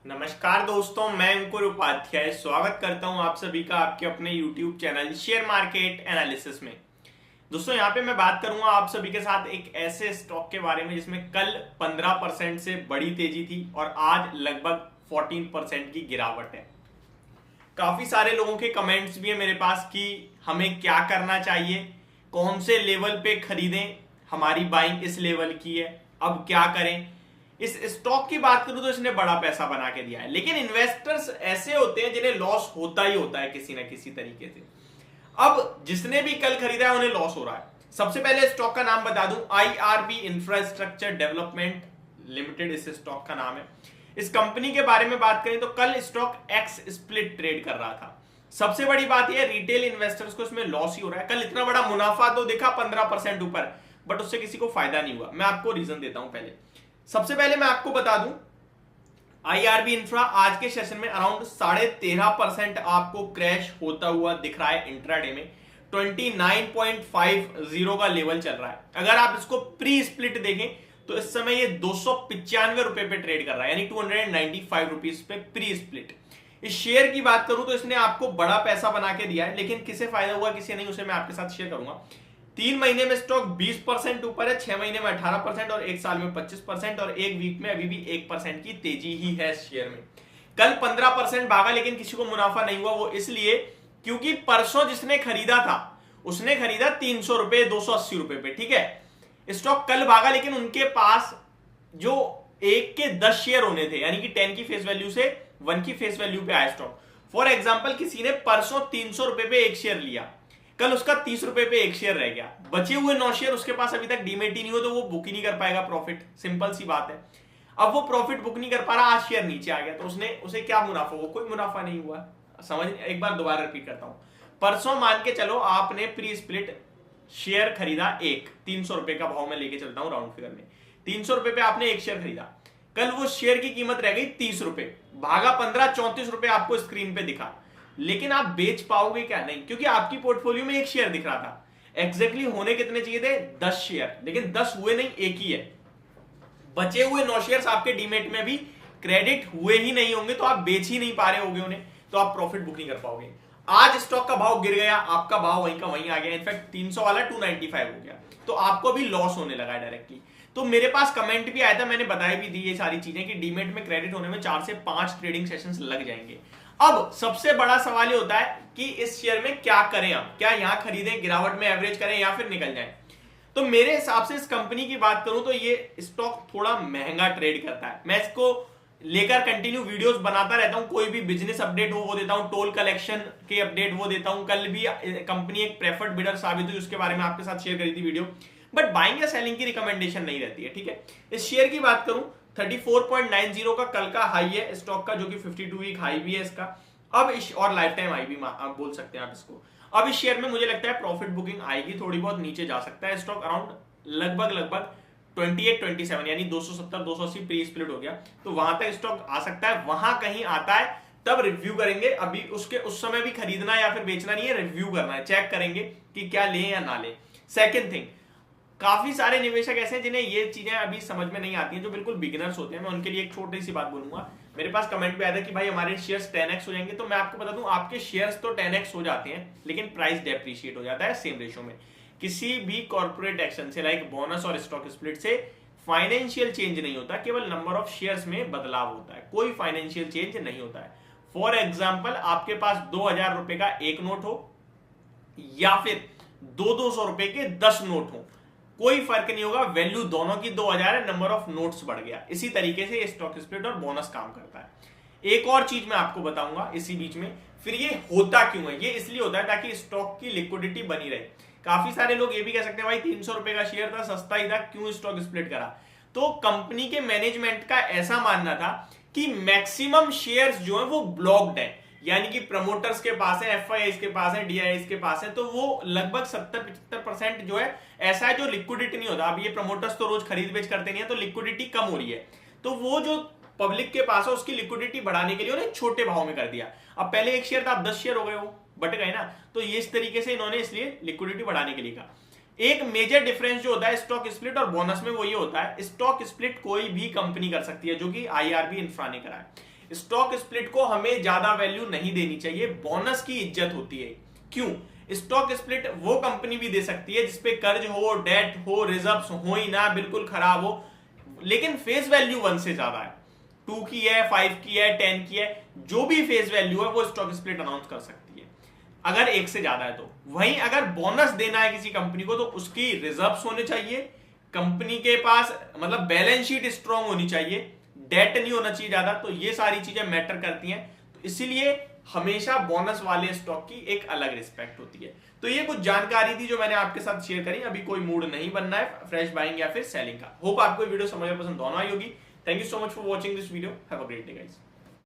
नमस्कार दोस्तों, मैं अंकुर उपाध्याय स्वागत करता हूं आप सभी का आपके अपने YouTube channel share market analysis में। दोस्तों यहाँ पे मैं बात करूंगा आप सभी के साथ एक ऐसे स्टॉक के बारे में जिसमें कल 15% से बड़ी तेजी थी और आज लगभग 14% की गिरावट है। काफी सारे लोगों के कमेंट्स भी है मेरे पास कि हमें क्या करना चाहिए, कौन से लेवल पे खरीदें, हमारी बाइंग इस लेवल की है, अब क्या करें। इस स्टॉक की बात करूं तो इसने बड़ा पैसा बना के दिया है, लेकिन इन्वेस्टर्स ऐसे होते हैं जिन्हें लॉस होता ही होता है किसी ना किसी तरीके से। अब जिसने भी कल खरीदा है उन्हें लॉस हो रहा है। सबसे पहले स्टॉक का नाम बता दूं, IRB इंफ्रास्ट्रक्चर डेवलपमेंट लिमिटेड इस स्टॉक का नाम है। इस कंपनी के बारे में बात करें तो कल स्टॉक एक्स स्प्लिट ट्रेड कर रहा था। सबसे बड़ी बात यह रिटेल इन्वेस्टर्स को इसमें लॉस ही हो रहा है। कल इतना बड़ा मुनाफा तो दिखा 15% ऊपर, बट उससे किसी को फायदा नहीं हुआ। मैं आपको रीजन देता हूं। सबसे पहले मैं आपको बता दूं, IRB इंफ्रा आज के सेशन में अराउंड 13.5% आपको क्रैश होता हुआ दिख रहा है। इंट्राडे में 29.50 का लेवल चल रहा है। अगर आप इसको प्री स्प्लिट देखें तो इस समय ये 295 रुपए पे ट्रेड कर रहा है, यानी 295 रुपीज पे प्री स्प्लिट। इस शेयर की बात करूं तो इसने आपको बड़ा पैसा बना के दिया है, लेकिन किसे फायदा हुआ किसे नहीं उसे मैं आपके साथ शेयर करूंगा। 3 महीने में स्टॉक 20% ऊपर है, 6 महीने में 18% और 1 साल में 25% और 1 वीक में अभी भी 1% की तेजी ही है शेयर में। कल 15% भागा लेकिन किसी को मुनाफा नहीं हुआ। वो इसलिए क्योंकि परसों जिसने खरीदा था उसने खरीदा 300 रुपए 280 रुपए पे, ठीक है। स्टॉक कल भागा लेकिन उनके पास जो 1 के 10 शेयर होने थे, यानी कि 10 की फेस वैल्यू से 1 की फेस वैल्यू पे आया स्टॉक। फॉर एग्जाम्पल किसी ने परसों 300 रुपए पे 1 शेयर लिया, कल उसका 30 रुपए पे 1 शेयर रह गया, बचे हुए 9 शेयर उसके पास अभी तक डीमेट ही नहीं हो, तो वो बुक ही नहीं कर पाएगा प्रॉफिट। सिंपल सी बात है। अब वो प्रॉफिट बुक नहीं कर पा रहा, आज शेयर नीचे आ गया तो उसे क्या मुनाफा हुआ? कोई मुनाफा नहीं हुआ। समझ, एक बार दोबारा रिपीट करता हूं। परसों मान के चलो आपने प्री स्प्लिट शेयर खरीदा, 300 रुपए का भाव में लेके चलता हूं राउंड फिगर में, 300 रुपए पे आपने 1 शेयर खरीदा। कल वो शेयर की कीमत रह गई 30 रुपए, भागा 15-34 रुपए आपको स्क्रीन पे दिखा, लेकिन आप बेच पाओगे क्या? नहीं, क्योंकि आपकी पोर्टफोलियो में 1 शेयर दिख रहा था। एग्जैक्टली होने कितने चाहिए थे? 10 शेयर, लेकिन 10 हुए नहीं, 1 ही है। बचे हुए 9 शेयर्स आपके डीमेट में भी क्रेडिट हुए ही नहीं होंगे, तो आप बेच ही नहीं पा रहे होगे उन्हें, तो आप प्रॉफिट बुक नहीं कर पाओगे। आज स्टॉक का भाव गिर गया, आपका भाव वहीं का वहीं आ गया, इनफैक्ट 300 वाला 295 हो गया, तो आपको भी लॉस होने लगा डायरेक्टली। तो मेरे पास कमेंट भी आया था, मैंने बताई भी दी ये सारी चीजें कि डीमेट में क्रेडिट होने में 4 से 5 ट्रेडिंग सेशंस लग जाएंगे। अब सबसे बड़ा सवाल ये होता है कि इस शेयर में क्या करें, आप क्या यहां खरीदें, गिरावट में एवरेज करें या फिर निकल जाएं। तो मेरे हिसाब से इस कंपनी की बात करूं तो ये स्टॉक थोड़ा महंगा ट्रेड करता है। मैं इसको लेकर कंटिन्यू वीडियोस बनाता रहता हूं, कोई भी बिजनेस अपडेट हो वो देता हूं, टोल कलेक्शन के अपडेट वो देता हूं। कल भी कंपनी एक प्रेफर्ड बिडर साबित हुई, उसके बारे में आपके साथ शेयर करी थी वीडियो, बट बाइंग या सेलिंग की रिकमेंडेशन नहीं रहती है, ठीक है। इस शेयर की बात करूं 34.90 का कल का हाई है स्टॉक का, जो कि 52 वीक हाई भी है इसका। अब और लाइफ टाइम हाई भी आप बोल सकते हैं आप इसको। अब इस शेयर में मुझे लगता है प्रॉफिट बुकिंग आएगी, थोड़ी बहुत नीचे जा सकता है स्टॉक, अराउंड लगभग 28-27 यानी 270-280 प्री स्प्लिट हो गया, तो वहां तक स्टॉक आ सकता है। वहां कहीं आता है तब रिव्यू करेंगे, अभी उस समय भी खरीदना या फिर बेचना नहीं है, रिव्यू करना है, चेक करेंगे कि क्या लें या ना लें। सेकंड थिंग, काफी सारे निवेशक ऐसे हैं जिन्हें ये चीजें अभी समझ में नहीं आती हैं, जो बिल्कुल बिगिनर्स होते हैं। मैं उनके लिए एक छोटी सी बात बोलूंगा। मेरे पास कमेंट पे आया था कि भाई हमारे शेयर्स 10x हो जाएंगे, तो मैं आपको बता दूं आपके शेयर्स तो 10x हो जाते हैं, लेकिन प्राइस डेप्रिशिएट हो जाता है सेम रेशियो में। किसी भी कॉर्पोरेट एक्शन से लाइक बोनस और स्टॉक स्प्लिट से फाइनेंशियल चेंज नहीं होता, केवल नंबर ऑफ शेयर्स में बदलाव होता है, कोई फाइनेंशियल चेंज नहीं होता है। फॉर एग्जाम्पल आपके पास 2000 रुपए का एक नोट हो या फिर 200 रुपए के 10 नोट हो, कोई फर्क नहीं होगा, वैल्यू दोनों की 2000 है, नंबर ऑफ नोट्स बढ़ गया। इसी तरीके से स्टॉक स्प्लिट और बोनस काम करता है। एक और चीज मैं आपको बताऊंगा इसी बीच में, फिर ये होता क्यों है? ये इसलिए होता है ताकि स्टॉक की लिक्विडिटी बनी रहे। काफी सारे लोग ये भी कह सकते हैं भाई 300 रुपए का शेयर था, सस्ता ही था, क्यों स्टॉक स्प्लिट करा? तो कंपनी के मैनेजमेंट का ऐसा मानना था कि मैक्सिमम शेयर्स जो है वो ब्लॉक्ड है, यानी कि प्रमोटर्स के पास है, एफआईआईज के पास है, डीआईआईज के पास है, तो वो लगभग 70-75% जो है ऐसा है जो लिक्विडिटी नहीं होता। अब ये प्रमोटर्स तो रोज खरीद बेच करते नहीं है, तो लिक्विडिटी कम हो रही है, तो वो जो पब्लिक के पास है उसकी लिक्विडिटी बढ़ाने के लिए उन्हें छोटे भाव में कर दिया। अब पहले 1 शेयर था, अब 10 शेयर हो गए, वो बट गए ना, तो ये इस तरीके से इन्होंने इसलिए लिक्विडिटी बढ़ाने के लिए कहा। एक मेजर डिफरेंस जो होता है स्टॉक स्प्लिट और बोनस में वो ये होता है, स्टॉक स्प्लिट कोई भी कंपनी कर सकती है, जो कि IRB इंफ्रा ने करा है। स्टॉक स्प्लिट को हमें ज्यादा वैल्यू नहीं देनी चाहिए, बोनस की इज्जत होती है। क्यों? स्टॉक स्प्लिट वो कंपनी भी दे सकती है जिसपे कर्ज हो, डेट हो, रिजर्व्स हो ही ना, बिल्कुल खराब हो, लेकिन फेस वैल्यू 1 से ज्यादा है, 2 की है, 5 की है, 10 की है, जो भी फेस वैल्यू है वो स्टॉक स्प्लिट अनाउंस कर सकती है अगर 1 से ज्यादा है तो। वहीं अगर बोनस देना है किसी कंपनी को तो उसकी रिजर्व्स होने चाहिए, कंपनी के पास मतलब बैलेंस शीट स्ट्रांग होनी चाहिए, डेट नहीं होना चाहिए ज्यादा, तो ये सारी चीजें मैटर करती हैं। तो इसीलिए हमेशा बोनस वाले स्टॉक की एक अलग रिस्पेक्ट होती है। तो ये कुछ जानकारी थी जो मैंने आपके साथ शेयर करी। अभी कोई मूड नहीं बनना है फ्रेश बाइंग या फिर सेलिंग का। होप आपको वीडियो समझ में पसंद दोनों आई होगी। Thank you so much for watching this video. Have a great day guys.